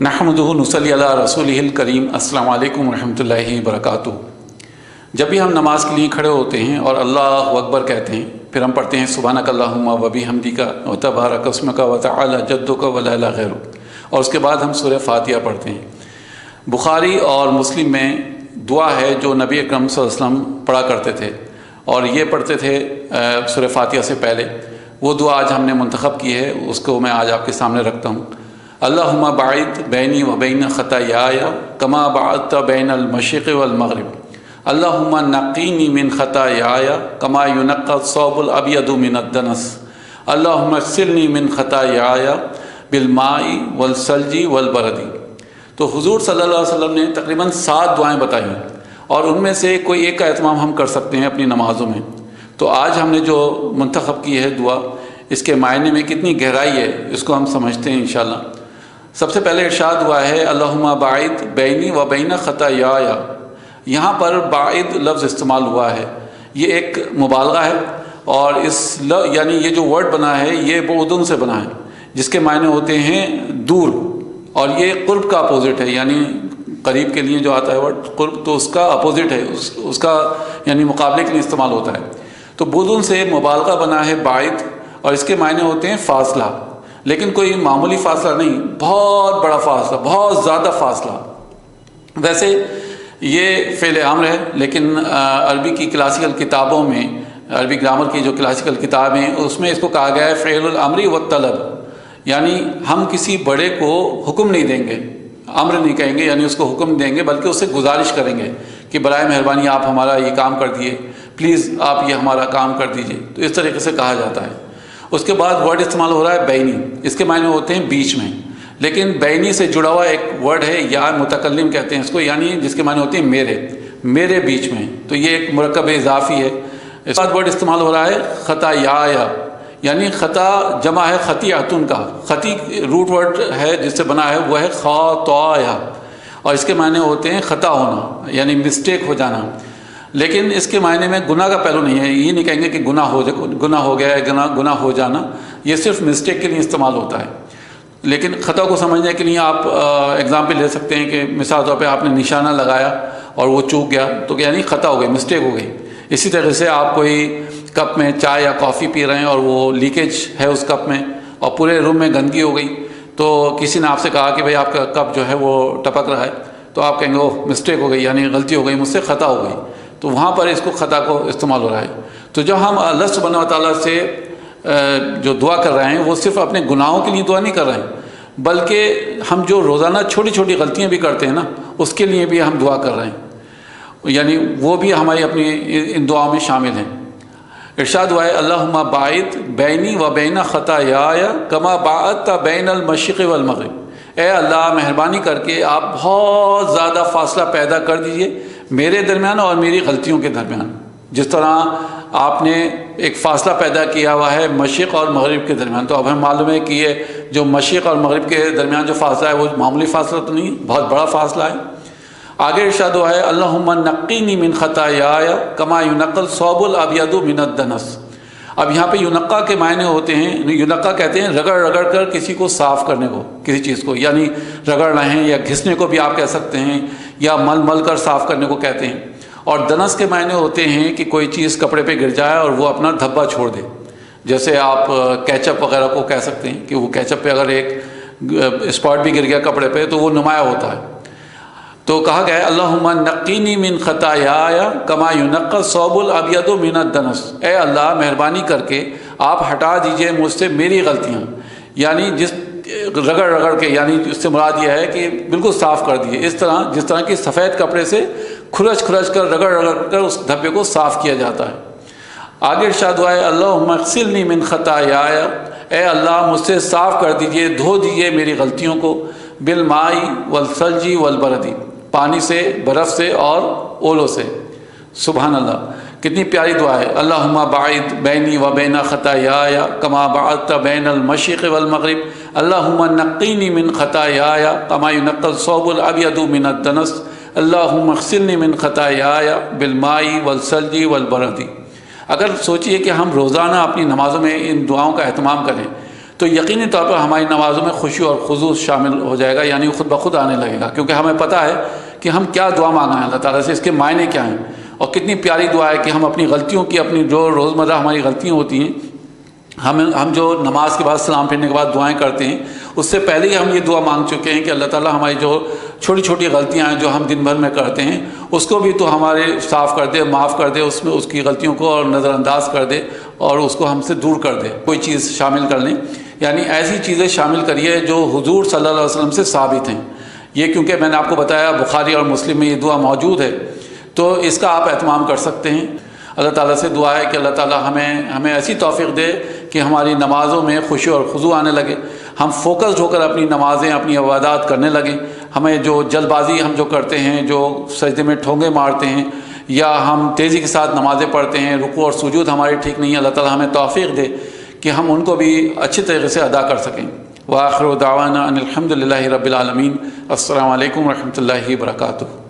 نحمدہ نصلی علی رسولہ الکریم۔ السلام علیکم ورحمۃ اللہ وبرکاتہ۔ جب بھی ہم نماز کے لیے کھڑے ہوتے ہیں اور اللہ اکبر کہتے ہیں، پھر ہم پڑھتے ہیں سبحانک اللہم و بحمدک و تبارک اسمک و تعالی جدک و لا الہ غیرک، اور اس کے بعد ہم سورہ فاتحہ پڑھتے ہیں۔ بخاری اور مسلم میں دعا ہے جو نبی اکرم صلی اللہ علیہ وسلم پڑھا کرتے تھے، اور یہ پڑھتے تھے سورہ فاتحہ سے پہلے۔ وہ دعا آج ہم نے منتخب کی ہے، اس کو میں آج آپ کے سامنے رکھتا ہوں۔ اللہم باعد بینی و بین خطایای کما بعدت بین المشرق والمغرب، اللہم نقینی من خطایای کما ینقی الثوب الابیض من الدنس، اللہم اغسلنی من خطایای بالماء والثلج والبرد۔ تو حضور صلی اللہ علیہ وسلم نے تقریباً 7 دعائیں بتائی ہیں، اور ان میں سے کوئی ایک کا اہتمام ہم کر سکتے ہیں اپنی نمازوں میں۔ تو آج ہم نے جو منتخب کی ہے دعا، اس کے معنی میں کتنی گہرائی ہے اس کو ہم سمجھتے ہیں انشاءاللہ۔ سب سے پہلے ارشاد ہوا ہے اللہم باعد بینی و بین خطایای۔ یہاں پر باعد لفظ استعمال ہوا ہے، یہ ایک مبالغہ ہے، اور یعنی یہ جو ورڈ بنا ہے یہ بعدن سے بنا ہے، جس کے معنی ہوتے ہیں دور، اور یہ قرب کا اپوزٹ ہے، یعنی قریب کے لیے جو آتا ہے ورڈ قرب، تو اس کا اپوزٹ ہے، اس کا یعنی مقابلے کے لیے استعمال ہوتا ہے۔ تو بعدن سے مبالغہ بنا ہے باعد، اور اس کے معنی ہوتے ہیں فاصلہ، لیکن کوئی معمولی فاصلہ نہیں، بہت بڑا فاصلہ، بہت زیادہ فاصلہ۔ ویسے یہ فعل امر ہے، لیکن عربی کی کلاسیکل کتابوں میں، عربی گرامر کی جو کلاسیکل کتابیں ہیں اس میں اس کو کہا گیا ہے فعل الامر والطلب، یعنی ہم کسی بڑے کو حکم نہیں دیں گے، امر نہیں کہیں گے، یعنی اس کو حکم دیں گے، بلکہ اس سے گزارش کریں گے کہ برائے مہربانی آپ ہمارا یہ کام کر دیے، پلیز آپ یہ ہمارا کام کر دیجئے، تو اس طریقے سے کہا جاتا ہے۔ اس کے بعد ورڈ استعمال ہو رہا ہے بینی، اس کے معنی ہوتے ہیں بیچ میں، لیکن بینی سے جڑا ہوا ایک ورڈ ہے یا متکلم کہتے ہیں اس کو، یعنی جس کے معنی ہوتے ہیں میرے بیچ میں، تو یہ ایک مرکب اضافی ہے۔ اس کے بعد ورڈ استعمال ہو رہا ہے خطایای، یعنی خطا جمع ہے خطیعتن کا، خطی روٹ ورڈ ہے جس سے بنا ہے وہ ہے خطایا، اور اس کے معنی ہوتے ہیں خطا ہونا، یعنی مسٹیک ہو جانا، لیکن اس کے معنی میں گناہ کا پہلو نہیں ہے، یہ نہیں کہیں گے کہ گناہ ہو گیا ہے، گناہ ہو جانا، یہ صرف مسٹیک کے لیے استعمال ہوتا ہے۔ لیکن خطا کو سمجھنے کے لیے آپ اگزامپل لے سکتے ہیں کہ مثال طور پہ آپ نے نشانہ لگایا اور وہ چوک گیا، تو یعنی خطا ہو گئی، مسٹیک ہو گئی۔ اسی طرح سے آپ کوئی کپ میں چائے یا کافی پی رہے ہیں اور وہ لیکیج ہے اس کپ میں، اور پورے روم میں گندگی ہو گئی، تو کسی نے آپ سے کہا کہ بھئی آپ کا کپ جو ہے وہ ٹپک رہا ہے، تو آپ کہیں گے اوہ مسٹیک ہو گئی، یعنی غلطی ہو گئی، مجھ سے خطا ہو گئی، تو وہاں پر اس کو خطا کو استعمال ہو رہا ہے۔ تو جب ہم اللہ سبحانہ و تعالیٰ سے جو دعا کر رہے ہیں وہ صرف اپنے گناہوں کے لیے دعا نہیں کر رہے ہیں، بلکہ ہم جو روزانہ چھوٹی چھوٹی غلطیاں بھی کرتے ہیں نا، اس کے لیے بھی ہم دعا کر رہے ہیں، یعنی وہ بھی ہماری اپنی ان دعاؤں میں شامل ہیں۔ ارشاد ہوا ہے اللہم باعد بینی و بین خطایای کما باعدت بین المشرق والمغرب، اے اللہ مہربانی کر کے آپ بہت زیادہ فاصلہ پیدا کر دیجئے میرے درمیان اور میری غلطیوں کے درمیان، جس طرح آپ نے ایک فاصلہ پیدا کیا ہوا ہے مشرق اور مغرب کے درمیان۔ تو اب ہمیں معلوم ہے کہ یہ جو مشرق اور مغرب کے درمیان جو فاصلہ ہے وہ معمولی فاصلہ تو نہیں، بہت بڑا فاصلہ ہے۔ آگے ارشاد ہوا ہے اللہم نقینی من خطایای کما ینقی الثوب الابیض من الدنس۔ اب یہاں پہ ینقی کے معنی ہوتے ہیں، ینقی کہتے ہیں رگڑ رگڑ کر کسی کو صاف کرنے کو، کسی چیز کو، یعنی رگڑ رہے ہیں، یا گھسنے کو بھی آپ کہہ سکتے ہیں، یا مل مل کر صاف کرنے کو کہتے ہیں۔ اور دنس کے معنی ہوتے ہیں کہ کوئی چیز کپڑے پہ گر جائے اور وہ اپنا دھبا چھوڑ دے، جیسے آپ کیچپ وغیرہ کو کہہ سکتے ہیں کہ وہ کیچپ پہ اگر ایک اسپاٹ بھی گر گیا کپڑے پہ تو وہ نمایاں ہوتا ہے۔ تو کہا گیا ہے اللہم نقینی من خطایای کما ینقی الثوب الابیض من الدنس، اے اللہ مہربانی کر کے آپ ہٹا دیجئے مجھ سے میری غلطیاں، یعنی جس رگڑ رگڑ کے، یعنی اس سے مراد یہ ہے کہ بالکل صاف کر دیے، اس طرح جس طرح کہ سفید کپڑے سے کھرچ کھرچ کر رگڑ رگڑ کر اس دھبے کو صاف کیا جاتا ہے۔ آگے ارشاد ہوا ہے اللہم اغسلنی من خطایای، اے اللہ مجھ سے صاف کر دیجئے، دھو دیجئے میری غلطیوں کو، بالماء والثلج والبرد، پانی سے، برف سے اور اولوں سے۔ سبحان اللہ، کتنی پیاری دعا ہے۔ اللہم باعد بینی و بین خطایای کما باعدت بین المشرق والمغرب، اللہم نقینی من خطایای کما ینقی الثوب الابیض من الدنس، اللہم اغسلنی من خطایای بالماء والثلج والبرد۔ اگر سوچئے کہ ہم روزانہ اپنی نمازوں میں ان دعاؤں کا اہتمام کریں تو یقینی طور پر ہماری نمازوں میں خوشی اور خضوع شامل ہو جائے گا، یعنی خود بخود آنے لگے گا، کیونکہ ہمیں پتہ ہے کہ ہم کیا دعا مانگنا ہے اللہ تعالیٰ سے، اس کے معنی کیا ہیں، اور کتنی پیاری دعا ہے کہ ہم اپنی غلطیوں کی، اپنی جو روزمرہ ہماری غلطیاں ہوتی ہیں، ہم جو نماز کے بعد سلام پھیرنے کے بعد دعائیں کرتے ہیں، اس سے پہلے ہی ہم یہ دعا مانگ چکے ہیں کہ اللہ تعالیٰ ہماری جو چھوٹی چھوٹی غلطیاں ہیں جو ہم دن بھر میں کرتے ہیں اس کو بھی تو ہمارے صاف کر دے، معاف کر دے، اس میں اس کی غلطیوں کو اور نظر انداز کر دے اور اس کو ہم سے دور کر دے۔ کوئی چیز شامل کر لیں، یعنی ایسی چیزیں شامل کریے جو حضور صلی اللہ علیہ وسلم سے ثابت ہیں۔ یہ کیونکہ میں نے آپ کو بتایا بخاری اور مسلم میں یہ دعا موجود ہے، تو اس کا آپ اہتمام کر سکتے ہیں۔ اللہ تعالیٰ سے دعا ہے کہ اللہ تعالیٰ ہمیں ایسی توفیق دے کہ ہماری نمازوں میں خوشی اور خضوع آنے لگے، ہم فوکسڈ ہو کر اپنی نمازیں، اپنی عبادات کرنے لگیں۔ ہمیں جو جلد بازی ہم جو کرتے ہیں، جو سجدے میں ٹھونگے مارتے ہیں، یا ہم تیزی کے ساتھ نمازیں پڑھتے ہیں، رکوع اور سجود ہماری ٹھیک نہیں ہے، اللہ تعالیٰ ہمیں توفیق دے کہ ہم ان کو بھی اچھی طریقے سے ادا کر سکیں۔ وآخر دعوانا ان الحمد للہ رب العالمین۔ السلام علیکم ورحمۃ اللہ وبرکاتہ۔